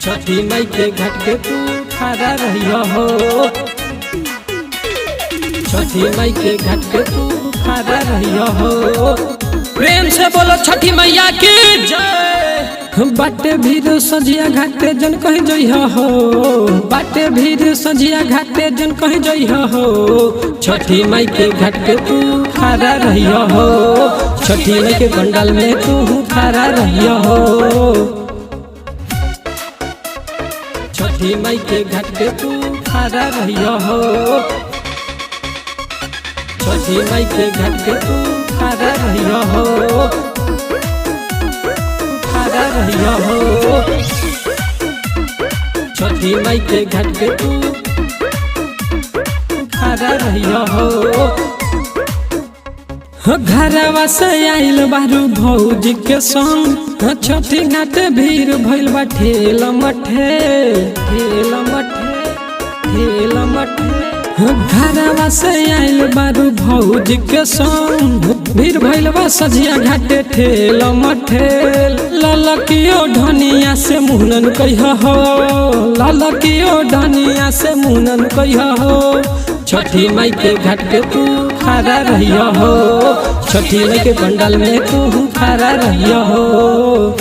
छठी माई के घाट के तू खड़ा रहिया हो। छठी माई के घाट के तू खड़ा रहिया हो। प्रेम से बोलो छठी मैया की जय। बाटे भीड़ सजिया घाटे जन कहीं जइहा हो। बाटे भीड़ सजिया घाटे जन कहीं जइहा हो। छठी माई के घाट के तू खड़ा रहिया हो। छठी माई के पंडाल में तू खड़ा रहिया हो। छठी माई के घाट के तू खड़ा रहिया हो। छठी माई के घाट के तू खड़ा रहिया हो। खड़ा रहिया हो। छठी माई के घाट के तू खड़ा रहिया हो। घरवा से आइल बारू भौजी के संग। छठी घाट भीड़ भइल बा ठेल मठे ठेल मठे ठेल मठे। घरवा से आइल बारू भौजी के संग। भीड़ भइल बा सजिया घाटे ठेल मठेल। ललकियो ढनिया से मुहनन कहिया हो। ललकियो ढनिया से मुहनन कहिया हो। छठी माई के घाट के तू खड़ा रहिया हो। छठी माई के पंडाल में तू खड़ा रहिया हो।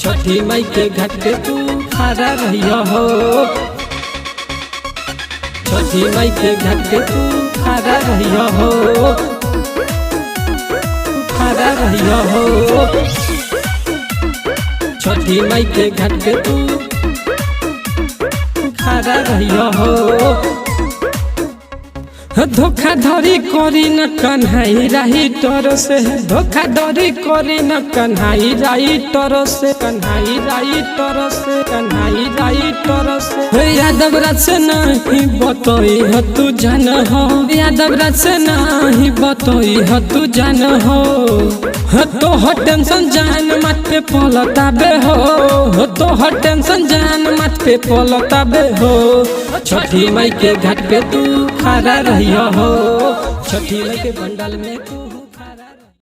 छठी माई के घाट के तू खड़ा रहिया हो। छठी माई के घाट के तू खड़ा रहिया हो। खड़ा रहिया हो। छठी माई के घाट के तू खड़ा रहिया हो। धोखाधड़ी करी न कन्हाई राही तर से। धोखाधड़ी करी न कन्हाई राही तर से। कन्हाई राही तर से। कन्हाई राही तर से। यादव राज से नहीं बतई हो तू जान हो। यादव राज से नहीं बतई हो तू जान हो। तो हो टेंशन जान मत पे पलताबे हो। तो हो टेंशन जान मत पे पलताबे हो। छठी माई के घाट पे तू खड़ा रहिया हो। छठी माई के पंडाल में तू